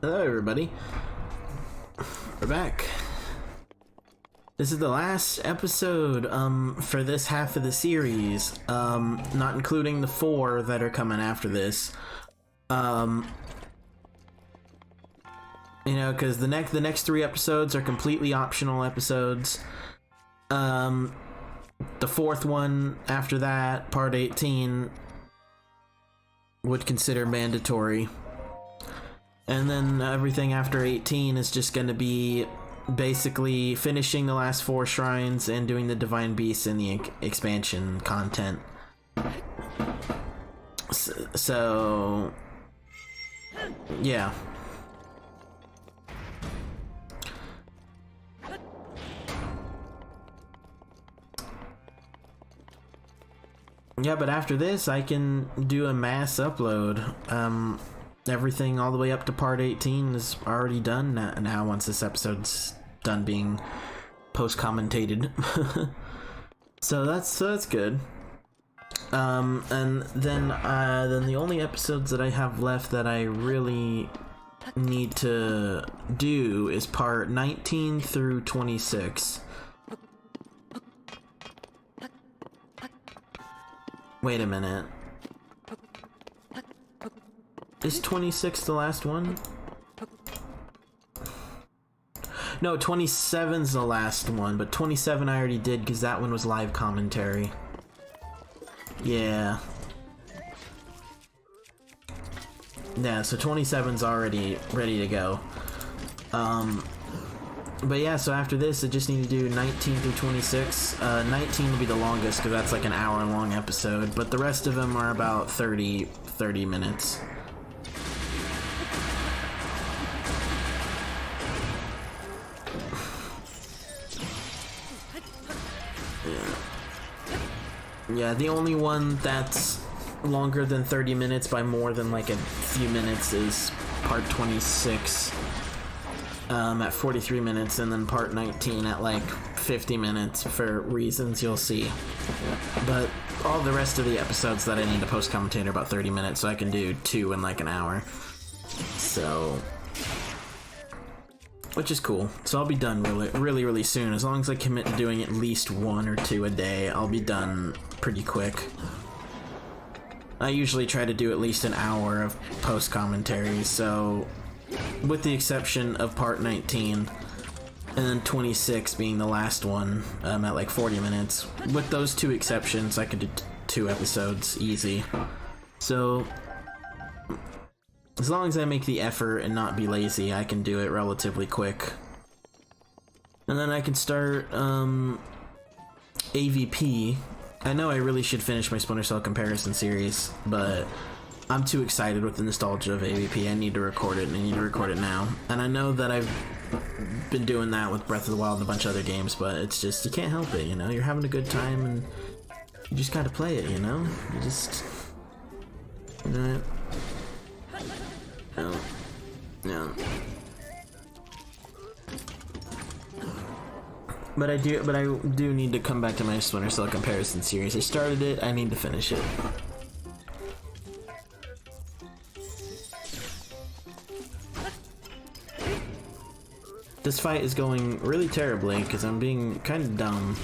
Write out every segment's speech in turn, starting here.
Hello everybody, we're back. This is the last episode for this half of the series, not including the 4 that are coming after this. You know, because the next 3 episodes are completely optional episodes. The 4th one after that, part 18, would consider mandatory. And then everything after 18 is just going to be basically finishing the last 4 shrines and doing the Divine Beasts and the expansion content. So yeah. Yeah, but after this, I can do a mass upload. Everything all the way up to part 18 is already done now once this episode's done being post-commentated. So that's good. And then the only episodes that I have left that I really need to do is part 19 through 26. Wait a minute. Is 26 the last one? No, 27's the last one, but 27 I already did because that one was live commentary. Yeah. Yeah, so 27's already ready to go. But yeah, so after this, I just need to do 19 through 26. 19 will be the longest because that's like an hour-long episode, but the rest of them are about 30 minutes. Yeah, the only one that's longer than 30 minutes by more than like a few minutes is part 26 at 43 minutes, and then part 19 at like 50 minutes for reasons you'll see. But all the rest of the episodes that I need to post commentate are about 30 minutes, so I can do 2 in like an hour. So, which is cool. So I'll be done really soon. As long as I commit to doing at least 1 or 2 a day, I'll be done pretty quick. I usually try to do at least an hour of post commentary, so with the exception of part 19 and then 26 being the last one, at like 40 minutes. With those 2 exceptions, I could do 2 episodes easy. So as long as I make the effort and not be lazy, I can do it relatively quick. And then I can start AVP. I know I really should finish my Splinter Cell comparison series, but I'm too excited with the nostalgia of AVP. I need to record it, and I need to record it now. And I know that I've been doing that with Breath of the Wild and a bunch of other games, but it's just, you can't help it, you know? You're having a good time, and you just gotta play it, you know? You just... You know? No. But I do need to come back to my Splinter Cell comparison series. I started it, I need to finish it. This fight is going really terribly because I'm being kind of dumb.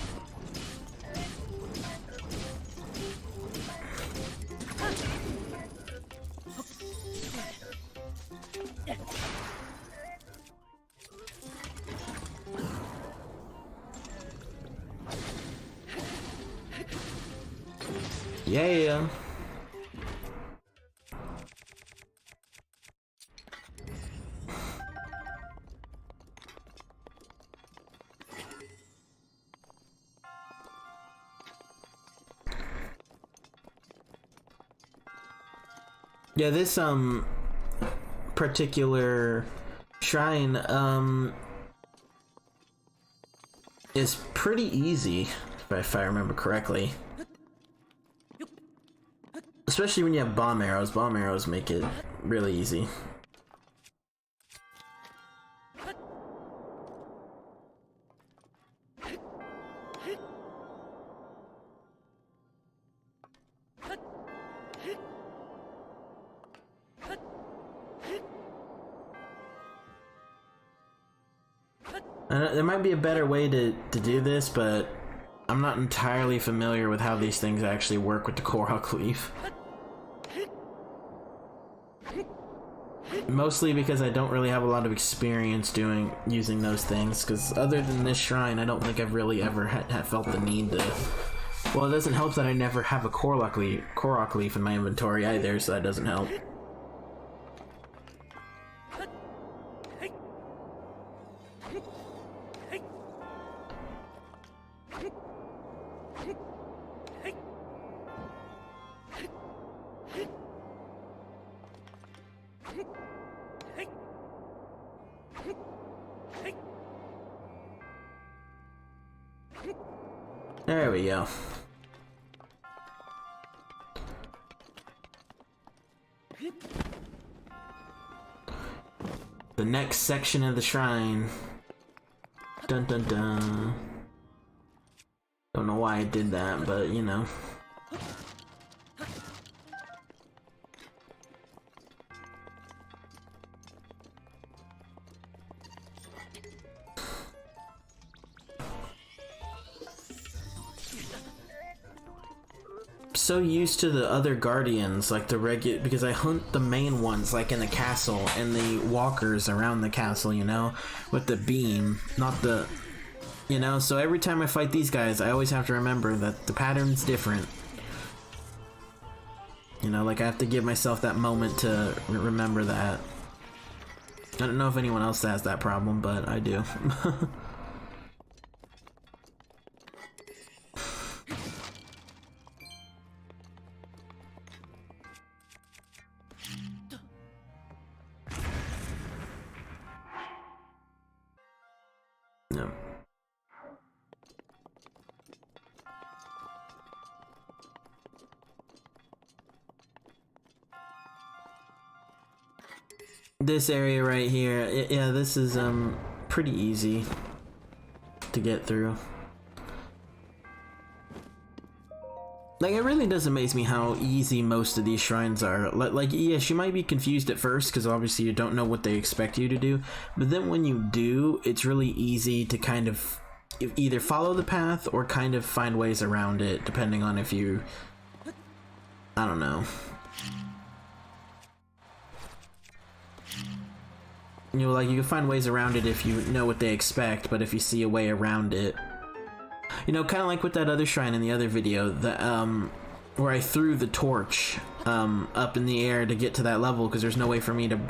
Yeah. Yeah, this particular shrine is pretty easy if I remember correctly. Especially when you have bomb arrows. Bomb arrows make it really easy. There might be a better way to do this, but I'm not entirely familiar with how these things actually work with the Korok leaf. Mostly because I don't really have a lot of experience using those things, because other than this shrine, I don't think I've really ever had felt the need to... Well, it doesn't help that I never have a Korok leaf in my inventory either, so that doesn't help. There we go. The next section of the shrine. Dun dun dun. Don't know why I did that, but you know. So used to the other guardians, like the regular, because I hunt the main ones like in the castle and the walkers around the castle, you know, with the beam, not the, you know, so every time I fight these guys I always have to remember that the pattern's different, you know, like I have to give myself that moment to remember that. I don't know if anyone else has that problem, but I do. No. This area right here, yeah, this is pretty easy to get through. Like, it really does amaze me how easy most of these shrines are. Like, yes, you might be confused at first, because obviously you don't know what they expect you to do, but then when you do, it's really easy to kind of either follow the path or kind of find ways around it, depending on if you... I don't know. You know, like, you can find ways around it if you know what they expect, but if you see a way around it... You know, kind of like with that other shrine in the other video, where I threw the torch up in the air to get to that level, because there's no way for me to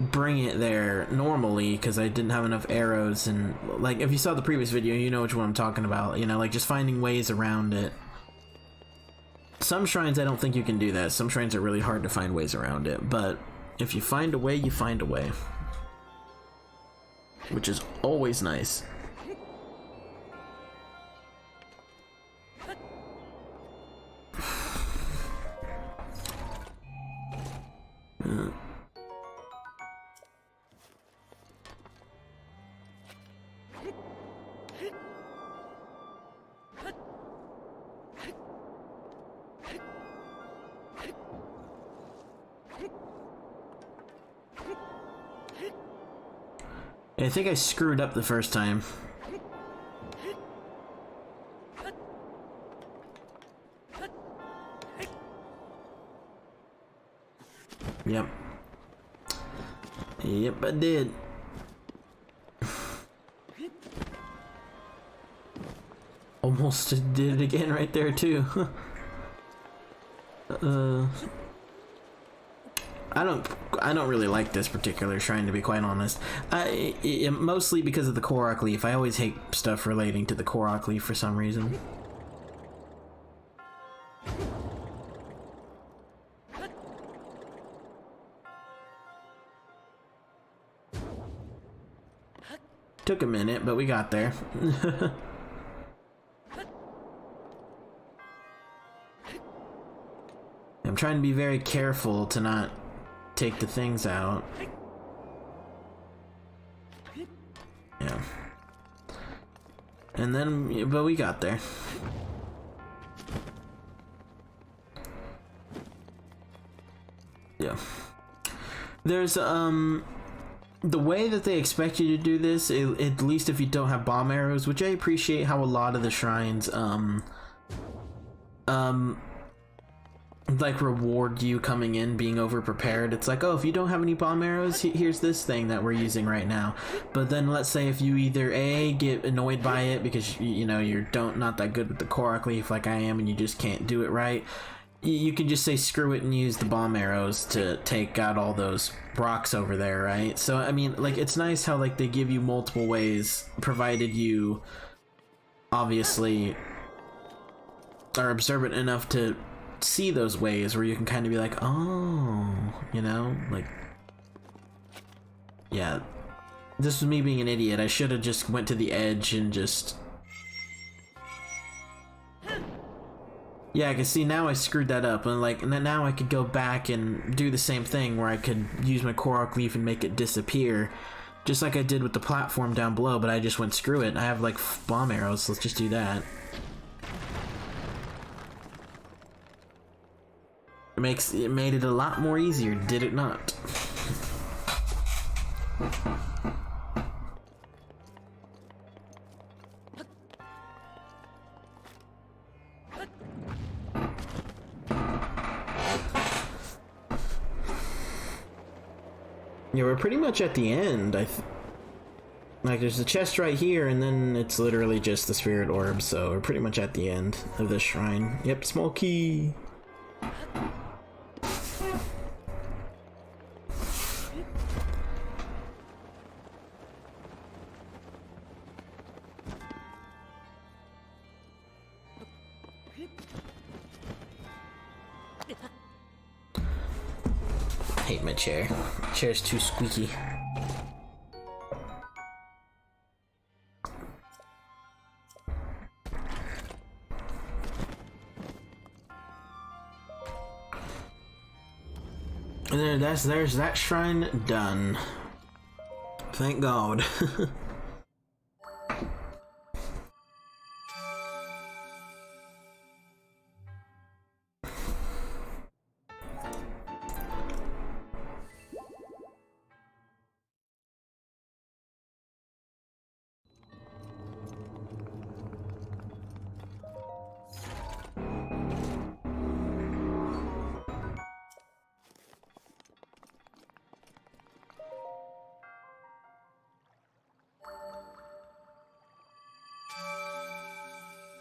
bring it there normally, because I didn't have enough arrows, and, like, if you saw the previous video, you know which one I'm talking about, you know, like, just finding ways around it. Some shrines, I don't think you can do that. Some shrines are really hard to find ways around it, but if you find a way, you find a way. Which is always nice. I think I screwed up the first time. Yep. Yep, I did. Almost did it again right there too. I don't really like this particular shrine, to be quite honest. Mostly because of the Korok leaf. I always hate stuff relating to the Korok leaf for some reason. Took a minute, but we got there. I'm trying to be very careful to not take the things out. Yeah. And then, but we got there. Yeah. There's, the way that they expect you to do this, at least if you don't have bomb arrows, which I appreciate how a lot of the shrines, like reward you coming in being over prepared. It's like, oh, if you don't have any bomb arrows, here's this thing that we're using right now. But then let's say if you either A, get annoyed by it because you know you're not that good with the Korok leaf like I am and you just can't do it right, you can just say screw it and use the bomb arrows to take out all those rocks over there, right? So I mean, like, it's nice how like they give you multiple ways, provided you obviously are observant enough to see those ways where you can kind of be like, oh, you know, like, yeah, this was me being an idiot. I should have just went to the edge and just, yeah, I can see now I screwed that up, and like, and then now I could go back and do the same thing where I could use my Korok leaf and make it disappear, just like I did with the platform down below, but I just went screw it. I have like bomb arrows, let's just do that. It made it a lot more easier, did it not? Yeah, we're pretty much at the end. Like, there's a chest right here, and then it's literally just the spirit orb, so we're pretty much at the end of this shrine. Yep, small key. Hate my chair. Chair's too squeaky. And there's that shrine done. Thank God.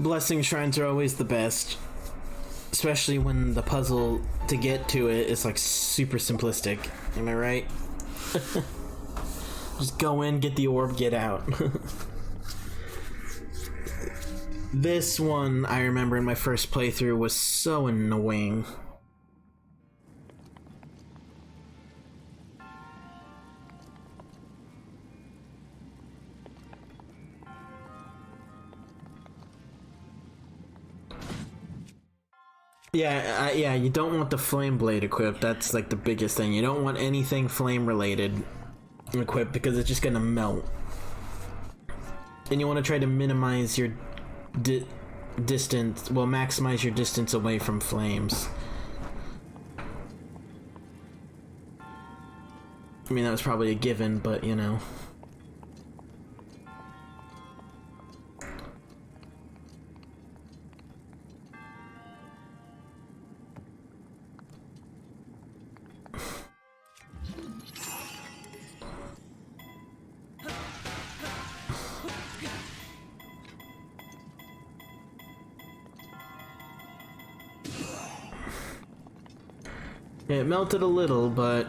Blessing shrines are always the best, especially when the puzzle to get to it is like super simplistic. Am I right? Just go in, get the orb, get out. This one, I remember in my first playthrough, was so annoying. Yeah, you don't want the flame blade equipped. That's like the biggest thing. You don't want anything flame related equipped because it's just gonna melt. And you want to try to minimize your distance, well, maximize your distance away from flames. I mean, that was probably a given, but you know. It melted a little, but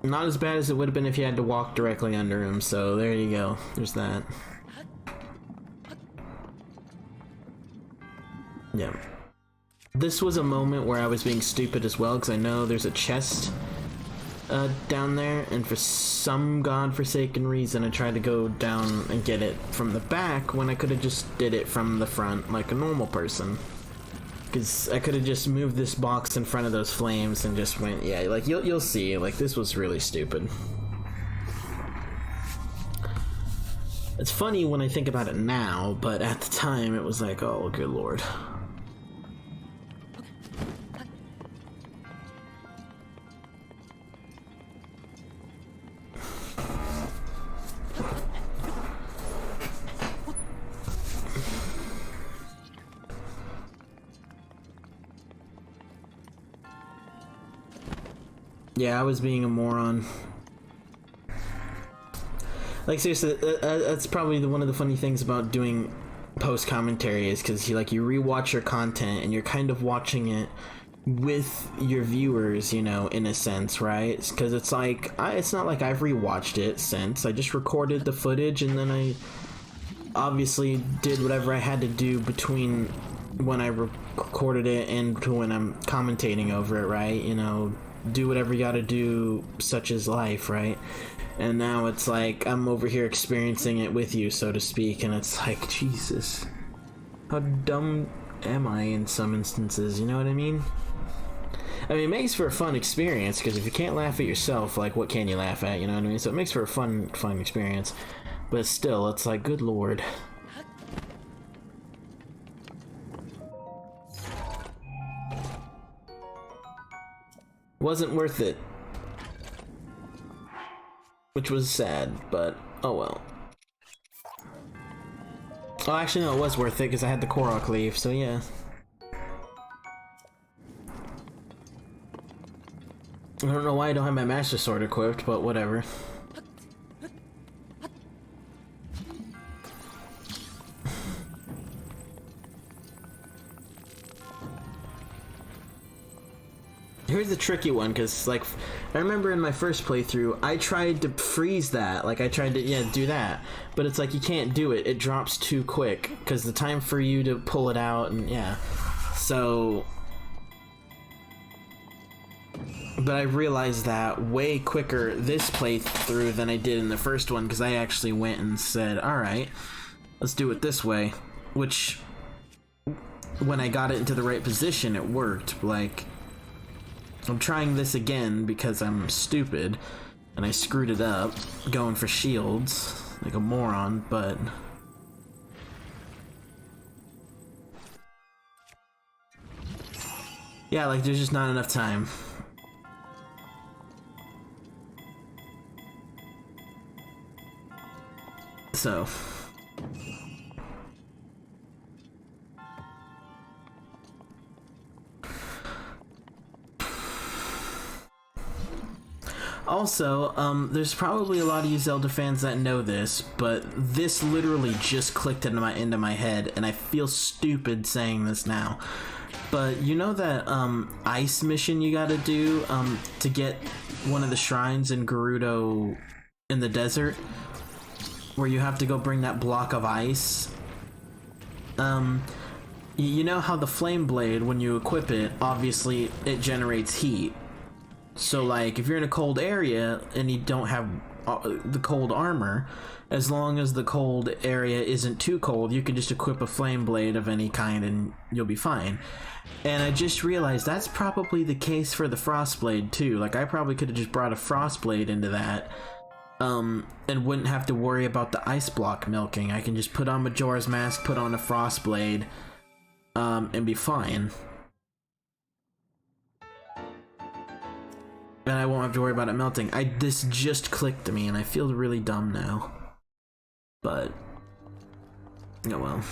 not as bad as it would have been if you had to walk directly under him, so there you go. There's that. Yeah. This was a moment where I was being stupid as well, because I know there's a chest down there, and for some godforsaken reason I tried to go down and get it from the back when I could have just did it from the front like a normal person. Because I could have just moved this box in front of those flames and just went, yeah, like, you'll see, like, this was really stupid. It's funny when I think about it now, but at the time it was like, oh, good lord. Yeah, I was being a moron. Like seriously, that's probably one of the funny things about doing post commentary is because you rewatch your content and you're kind of watching it with your viewers, you know, in a sense, right? Because it's like it's not like I've rewatched it since. I just recorded the footage and then I obviously did whatever I had to do between when I recorded it and to when I'm commentating over it, right? You know, do whatever you gotta do, such as life, right? And now it's like I'm over here experiencing it with you, so to speak, and it's like, Jesus, how dumb am I in some instances, you know what I mean? I mean, it makes for a fun experience, because if you can't laugh at yourself, like, what can you laugh at, you know what I mean? So it makes for a fun experience, but still, it's like, good lord. Wasn't worth it. Which was sad, but oh well. Oh, actually no, it was worth it because I had the Korok leaf, so yeah. I don't know why I don't have my Master Sword equipped, but whatever. Here's the tricky one, because, like, I remember in my first playthrough, I tried to freeze that. Like, I tried to, yeah, do that. But it's like, you can't do it. It drops too quick, because the time for you to pull it out, and yeah. So... But I realized that way quicker this playthrough than I did in the first one, because I actually went and said, alright, let's do it this way. Which, when I got it into the right position, it worked. Like... I'm trying this again because I'm stupid and I screwed it up going for shields like a moron, but yeah, like there's just not enough time. So also, there's probably a lot of you Zelda fans that know this, but this literally just clicked into my head, and I feel stupid saying this now. But you know that ice mission you gotta do to get one of the shrines in Gerudo in the desert, where you have to go bring that block of ice? You know how the flame blade, when you equip it, obviously it generates heat. So, like, if you're in a cold area and you don't have the cold armor, as long as the cold area isn't too cold, you can just equip a flame blade of any kind and you'll be fine. And I just realized that's probably the case for the frost blade too. Like, I probably could have just brought a frost blade into that, and wouldn't have to worry about the ice block milking. I can just put on Majora's Mask, put on a frost blade, and be fine. And I won't have to worry about it melting. This just clicked to me, and I feel really dumb now. But, oh well.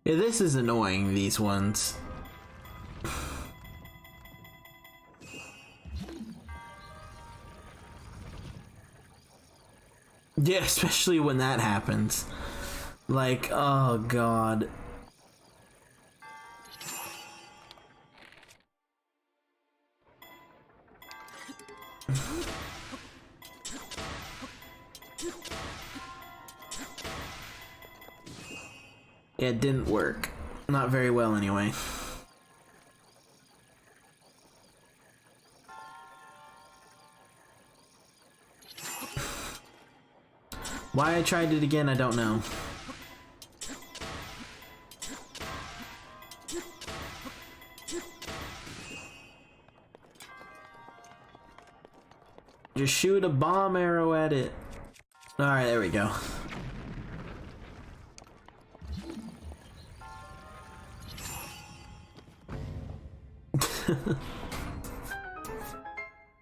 Yeah, this is annoying, these ones. Yeah, especially when that happens. Like, oh god. It didn't work. Not very well, anyway. Why I tried it again, I don't know. Just shoot a bomb arrow at it. Alright, there we go.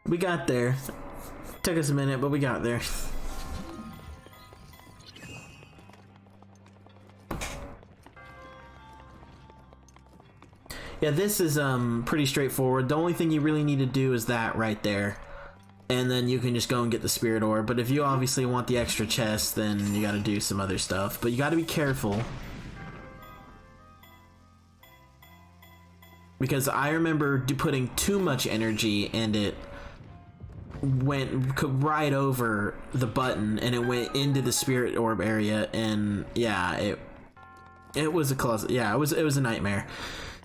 We got there. Took us a minute, but we got there. Yeah, this is pretty straightforward. The only thing you really need to do is that right there. And then you can just go and get the spirit orb. But if you obviously want the extra chest, then you gotta do some other stuff. But you gotta be careful. Because I remember putting too much energy and it went right over the button and it went into the spirit orb area, and yeah, it was a close, yeah, it was a nightmare.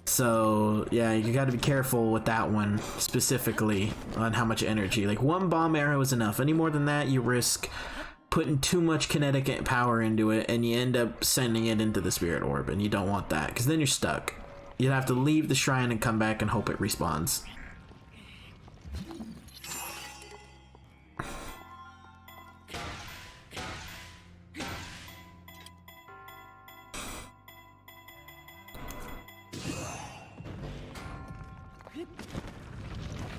So yeah, you got to be careful with that one specifically on how much energy. Like one bomb arrow is enough. Any more than that, you risk putting too much kinetic power into it and you end up sending it into the spirit orb, and you don't want that because then you're stuck. You'd have to leave the shrine and come back and hope it respawns.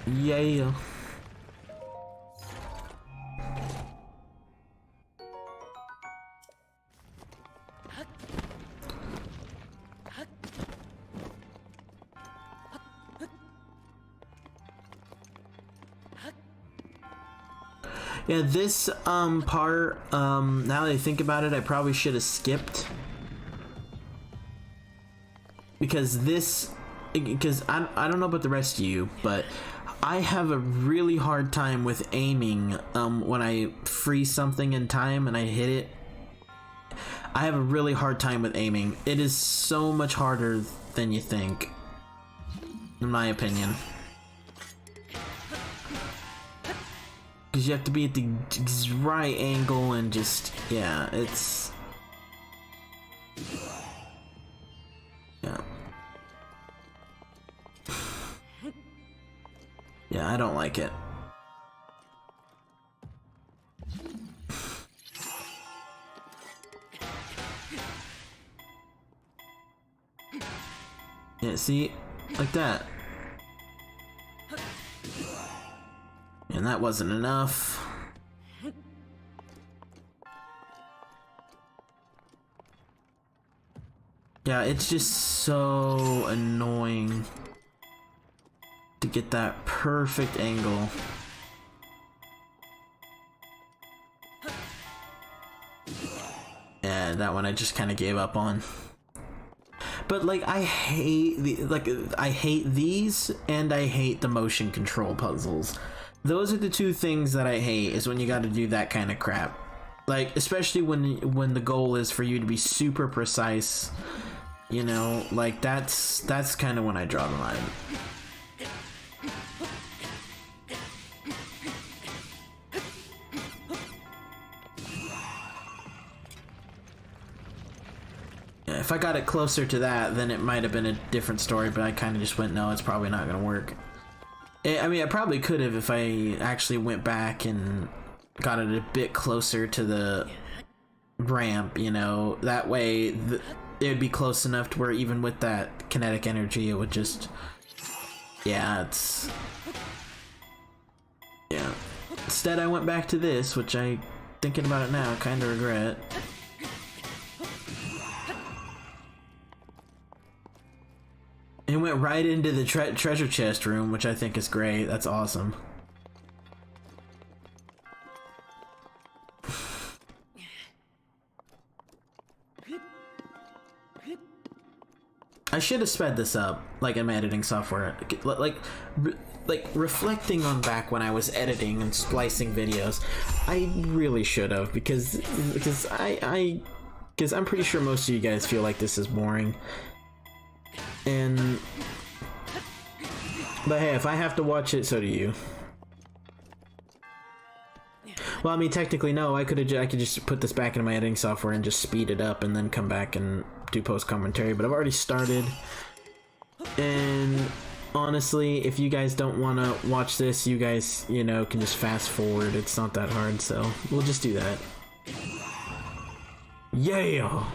Yeah. Yeah, this part, now that I think about it, I probably should have skipped. Because I don't know about the rest of you, but I have a really hard time with aiming when I freeze something in time and I hit it. I have a really hard time with aiming. It is so much harder than you think, in my opinion. Because you have to be at the right angle and just, yeah, it's... Yeah. Yeah, I don't like it. Yeah, see? Like that. And that wasn't enough. Yeah, it's just so annoying to get that perfect angle. Yeah, that one I just kind of gave up on. But like, I hate these, and I hate the motion control puzzles. Those are the two things that I hate, is when you got to do that kind of crap. Like, especially when the goal is for you to be super precise, you know, like that's kind of when I draw the line. Yeah, if I got it closer to that, then it might have been a different story, but I kind of just went, no, it's probably not going to work. I mean, I probably could have if I actually went back and got it a bit closer to the ramp, you know. That way, it would be close enough to where even with that kinetic energy, it would just... Yeah, it's... Yeah. Instead, I went back to this, which I, thinking about it now, kind of regret. It went right into the treasure chest room, which I think is great. That's awesome. I should have sped this up, like in my editing software. Like reflecting on back when I was editing and splicing videos, I really should have, because I'm pretty sure most of you guys feel like this is boring. But hey, if I have to watch it, so do you. Well, I mean, technically, no. I could just put this back into my editing software and just speed it up, and then come back and do post commentary. But I've already started, And honestly, if you guys don't want to watch this, you guys, you know, can just fast forward. It's not that hard, so we'll just do that. Yeah!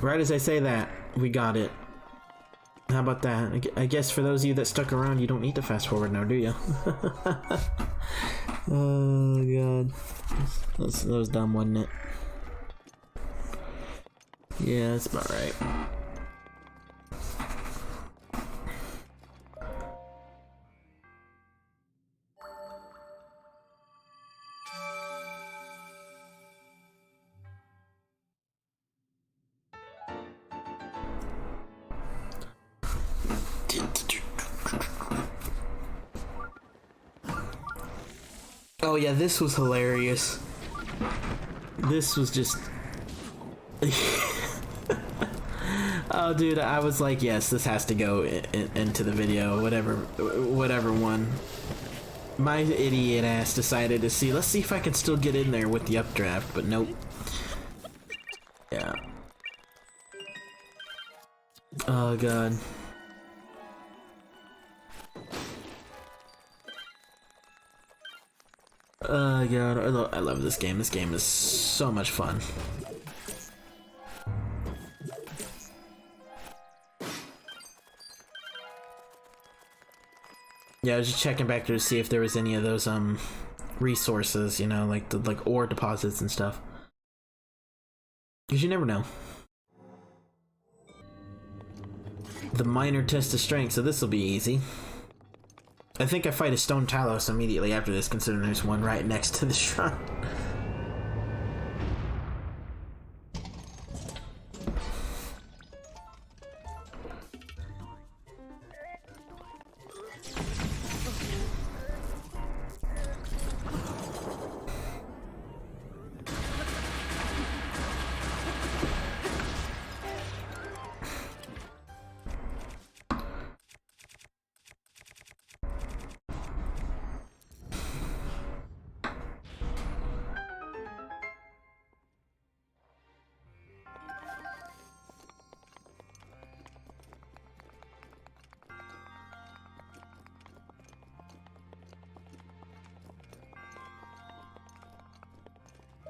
Right as I say that, we got it. How about that? I guess for those of you that stuck around, you don't need to fast forward now, do you? Oh god. That was dumb, wasn't it? Yeah, that's about right. Oh yeah, this was hilarious. This was just... Oh dude, I was like, yes, this has to go into the video, whatever one. My idiot ass decided to see, let's see if I can still get in there with the updraft, but nope. Yeah. Oh god. Oh god, I love this game. This game is so much fun. Yeah, I was just checking back there to see if there was any of those resources, you know, like the ore deposits and stuff. Because you never know. The minor test of strength, so this will be easy. I think I fight a stone Talos immediately after this, considering there's one right next to the shrine.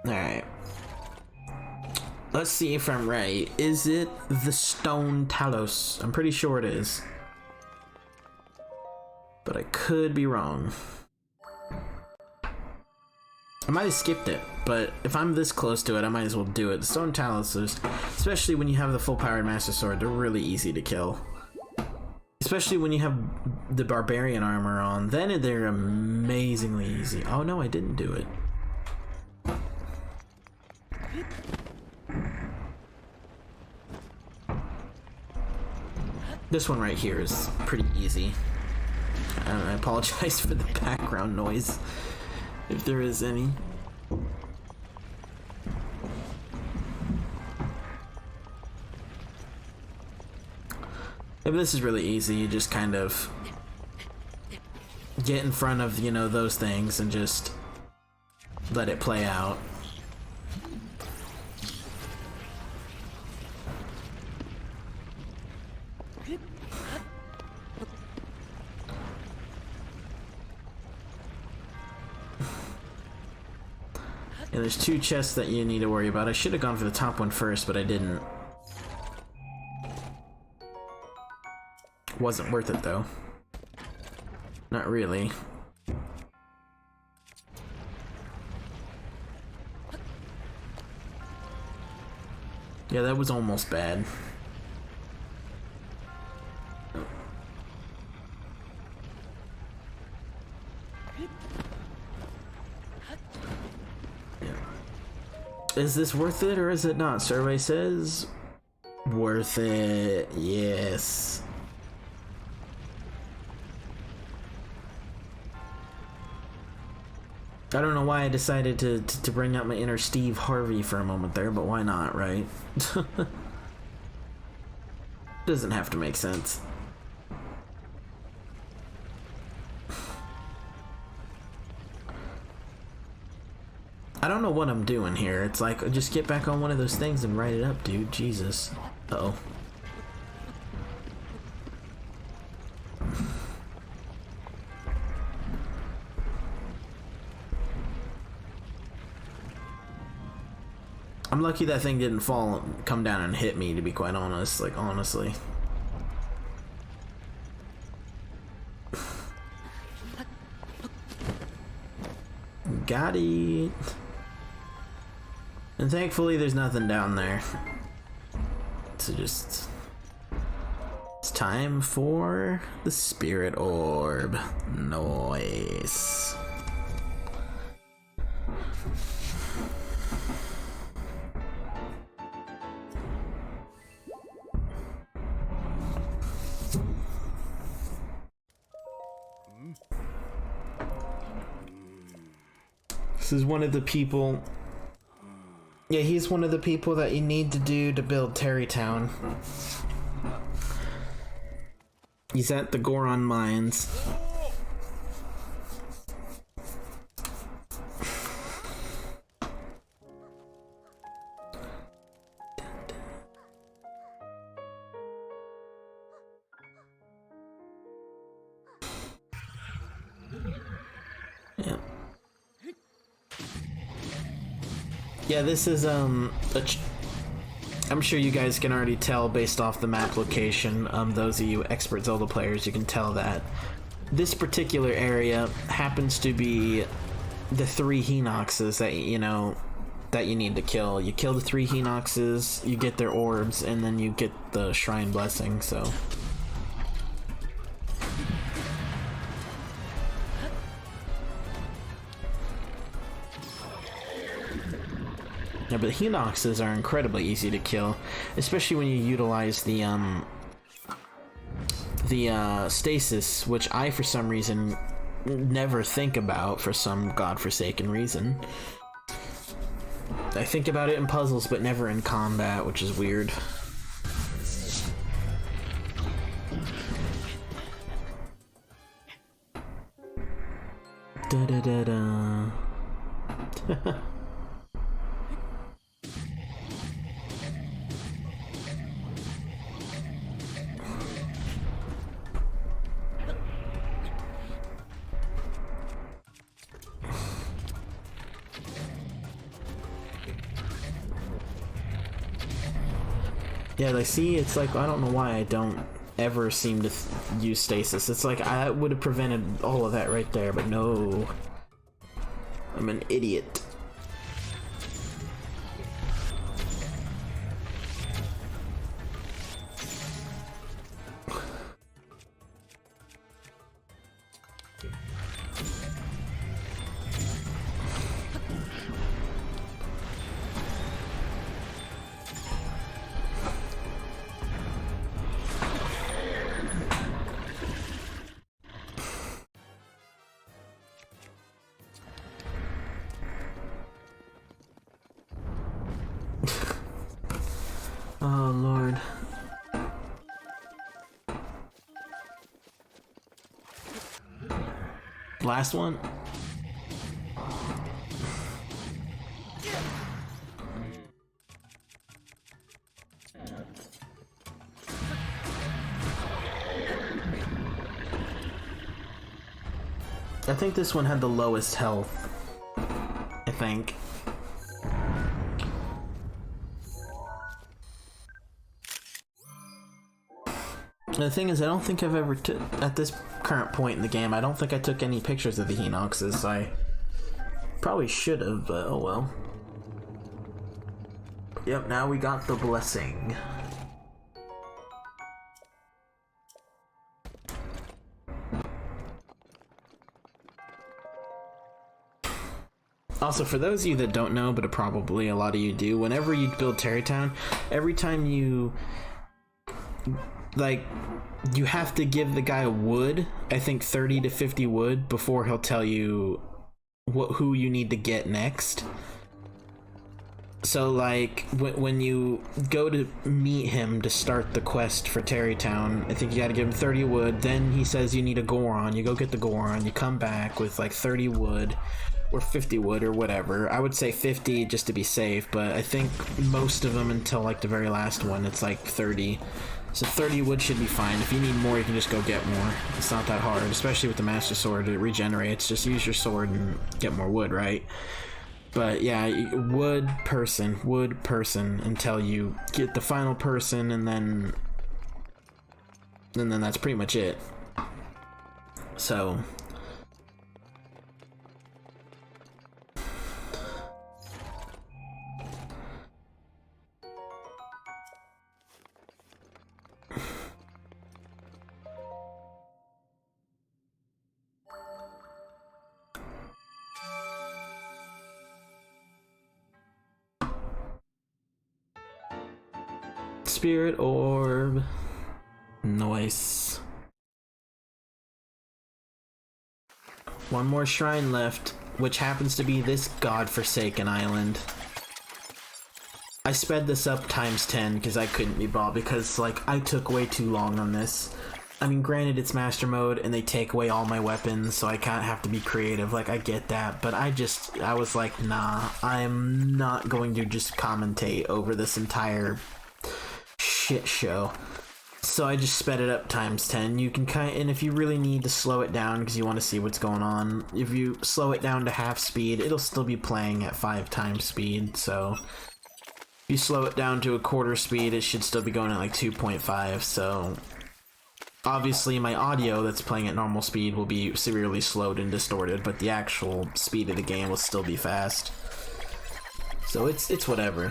Alright. Let's see if I'm right. Is it the stone Talos? I'm pretty sure it is. But I could be wrong. I might have skipped it, but if I'm this close to it, I might as well do it. The stone Talos, especially when you have the full powered Master Sword, they're really easy to kill. Especially when you have the barbarian armor on, then they're amazingly easy. Oh no, I didn't do it. This one right here is pretty easy. I apologize for the background noise, if there is any. If this is really easy, you just kind of get in front of, you know, those things and just let it play out. And there's two chests that you need to worry about. I should have gone for the top one first, but I didn't. Wasn't worth it though. Not really. Yeah, that was almost bad. Is this worth it or is it not? Survey says worth it. Yes. I don't know why I decided to bring out my inner Steve Harvey for a moment there, but why not, right? Doesn't have to make sense. I don't know what I'm doing here. It's like, just get back on one of those things and write it up, dude. Jesus. Uh-oh. I'm lucky that thing didn't come down and hit me, to be quite honest, like, honestly. Got it. And thankfully there's nothing down there. So just... It's time for the spirit orb. Nice. This is one of the people... Yeah, he's one of the people that you need to do to build Terrytown. He's at the Goron Mines. Yeah. Yeah, this is I'm sure you guys can already tell based off the map location. Those of you expert Zelda players, you can tell that this particular area happens to be the 3 Hinoxes that that you need to kill. You kill the 3 Hinoxes, you get their orbs, and then you get the Shrine Blessing. So. Yeah, but Hinoxes are incredibly easy to kill, especially when you utilize the stasis, which I, for some reason, never think about for some godforsaken reason. I think about it in puzzles, but never in combat, which is weird. Da-da-da-da. Yeah, like, see, it's like, I don't know why I don't ever seem to use stasis. It's like, I would have prevented all of that right there, but no. I'm an idiot. Oh, Lord. Last one? I think this one had the lowest health. I think. The thing is, I don't think I've ever at this current point in the game, I don't think I took any pictures of the Hinoxes. I probably should have, but oh well. Yep, now we got the blessing. Also, for those of you that don't know, but probably a lot of you do, whenever you build Terrytown, every time you like, you have to give the guy wood, I think 30 to 50 wood, before he'll tell you who you need to get next. So, like, when you go to meet him to start the quest for Terrytown, I think you gotta give him 30 wood, then he says you need a Goron, you go get the Goron, you come back with, like, 30 wood, or 50 wood, or whatever. I would say 50 just to be safe, but I think most of them until, like, the very last one, it's like 30. So 30 wood should be fine. If you need more, you can just go get more. It's not that hard, especially with the Master Sword. It regenerates. Just use your sword and get more wood, right? But yeah, wood person until you get the final person, and then that's pretty much it. So spirit orb. Nice. One more shrine left, which happens to be this godforsaken island. I sped this up times 10 because I couldn't be bothered, because like I took way too long on this. I mean, granted it's master mode and they take away all my weapons, so I can't have to be creative, like I get that, but I was like, nah, I'm not going to just commentate over this entire shit show. So I just sped it up times 10. You can and if you really need to slow it down because you want to see what's going on, if you slow it down to half speed, it'll still be playing at 5 times speed, so if you slow it down to a quarter speed, it should still be going at like 2.5, so obviously my audio that's playing at normal speed will be severely slowed and distorted, but the actual speed of the game will still be fast. So it's whatever.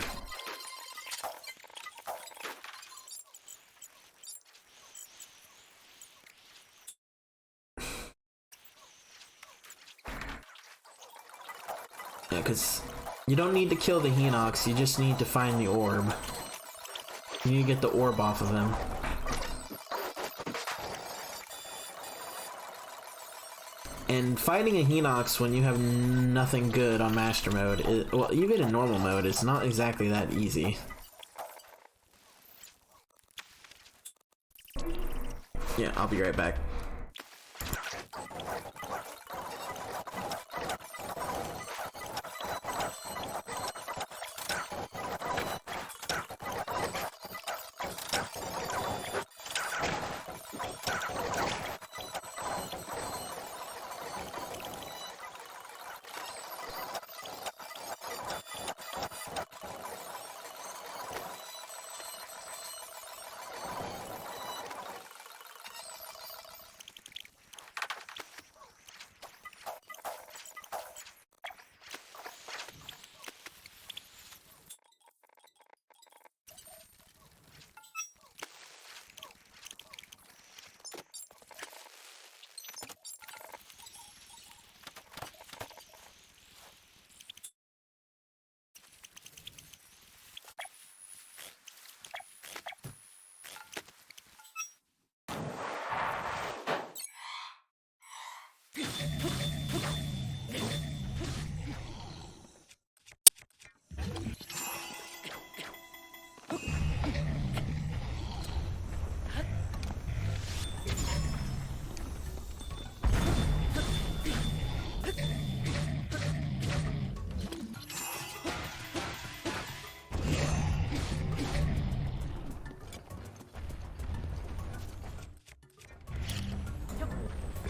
Yeah, because you don't need to kill the Hinox, you just need to find the orb. You need to get the orb off of him. And fighting a Hinox when you have nothing good on Master Mode, well, even in normal mode, it's not exactly that easy. Yeah, I'll be right back.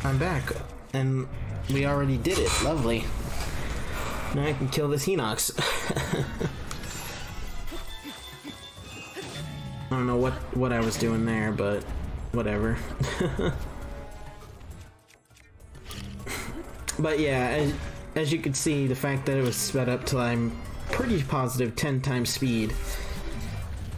I'm back, and we already did it. Lovely. Now I can kill this Hinox. I don't know what I was doing there, but whatever. But yeah, as you can see, the fact that it was sped up till I'm pretty positive 10 times speed,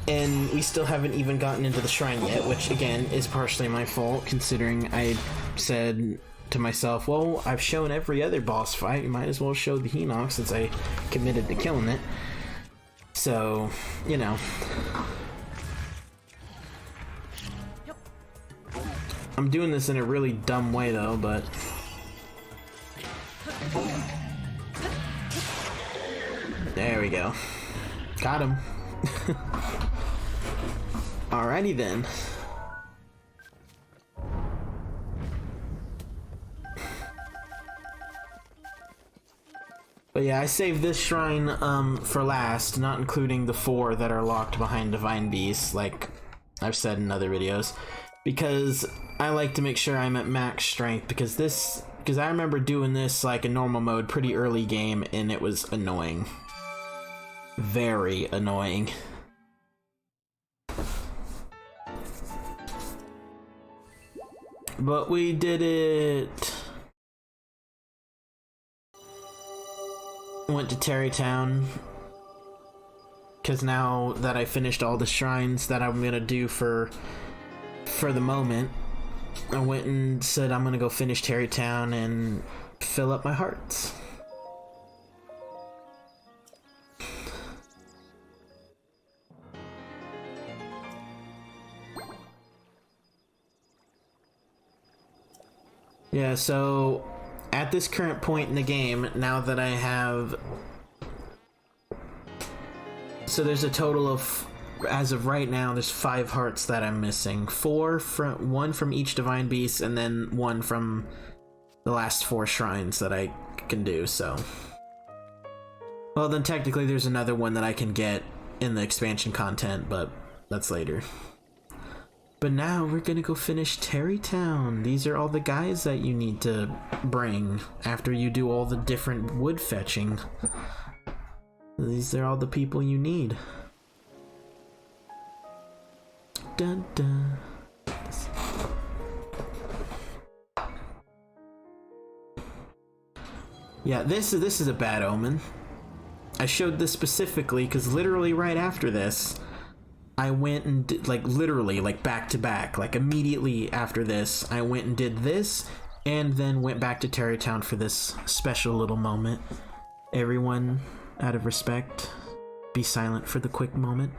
and we still haven't even gotten into the shrine yet, which again is partially my fault, considering I said to myself, well, I've shown every other boss fight, you might as well show the Hinox since I committed to killing it. So, you know. I'm doing this in a really dumb way though, but there we go. Got him. Alrighty then. But yeah, I saved this shrine for last, not including the 4 that are locked behind Divine Beasts, like I've said in other videos, because I like to make sure I'm at max strength, because this Because I remember doing this like a normal mode pretty early game, and it was annoying. Very annoying. But we did it. Went to Terrytown. Because now that I finished all the shrines that I'm gonna do for the moment, I went and said I'm gonna go finish Terrytown and fill up my hearts. Yeah, so at this current point in the game, now that I have... So there's a total of, as of right now, there's 5 hearts that I'm missing. 1 from each divine beast, and then 1 from the last 4 shrines that I can do, so... Well, then technically there's another one that I can get in the expansion content, but that's later. But now we're gonna go finish Terrytown. These are all the guys that you need to bring after you do all the different wood fetching. These are all the people you need. Dun dun. Yeah, this is a bad omen. I showed this specifically because literally right after this, I went and did, like, literally, like, back to back, like, immediately after this, I went and did this, and then went back to Terrytown for this special little moment. Everyone, out of respect, be silent for the quick moment.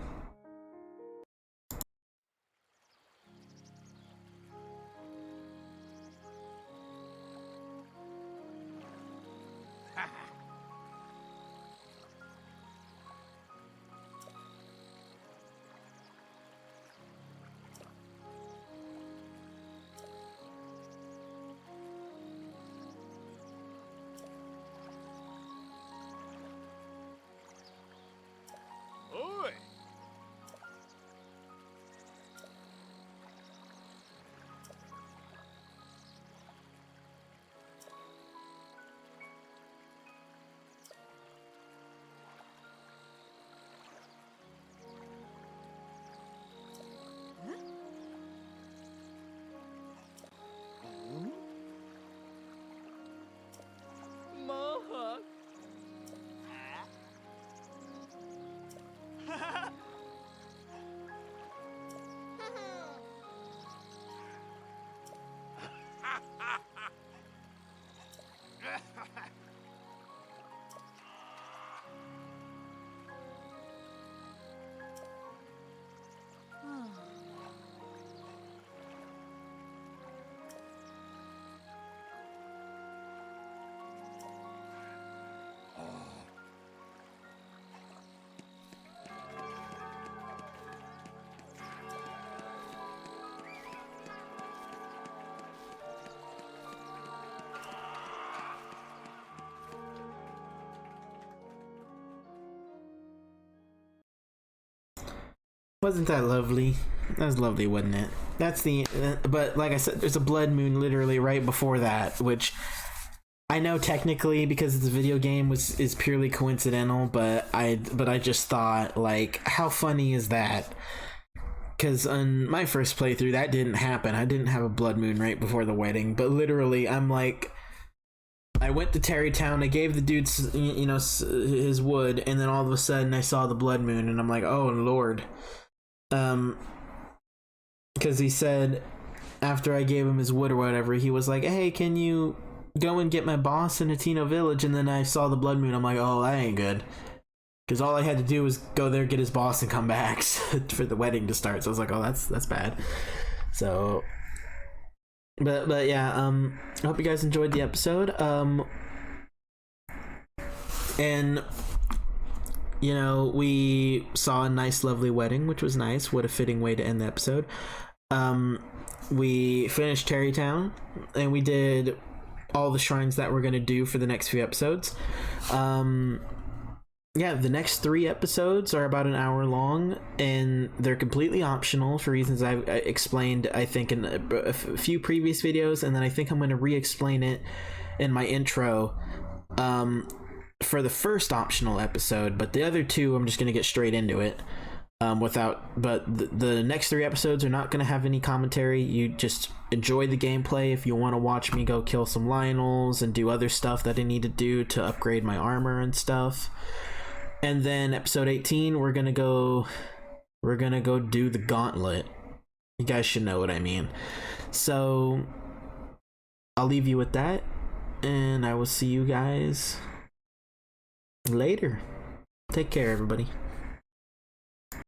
Wasn't that lovely? That was lovely, wasn't it? That's the... but like I said, there's a blood moon literally right before that, which I know technically, because it's a video game, is purely coincidental, but I just thought, like, how funny is that? Because on my first playthrough, that didn't happen. I didn't have a blood moon right before the wedding, but literally, I'm like... I went to Terrytown, I gave the dude, you know, his wood, and then all of a sudden I saw the blood moon, and I'm like, oh, Lord. Because he said, after I gave him his wood or whatever, he was like, hey, can you go and get my boss in Atino Village? And then I saw the blood moon, I'm like, oh, that ain't good. Because all I had to do was go there, get his boss, and come back for the wedding to start. So I was like, oh, that's bad. So... But yeah, I hope you guys enjoyed the episode. And, you know, we saw a nice, lovely wedding, which was nice. What a fitting way to end the episode. We finished Terrytown, and we did all the shrines that we're going to do for the next few episodes. yeah, the next 3 episodes are about an hour long, and they're completely optional for reasons I explained, I think, in a few previous videos, and then I think I'm going to re-explain it in my intro for the first optional episode, but the other 2, I'm just going to get straight into it. But the next 3 episodes are not going to have any commentary. You just enjoy the gameplay. If you want to watch me go kill some Lionels and do other stuff that I need to do to upgrade my armor and stuff. And then episode 18, we're gonna go do the gauntlet. You guys should know what I mean. So I'll leave you with that, and I will see you guys later. Take care, everybody.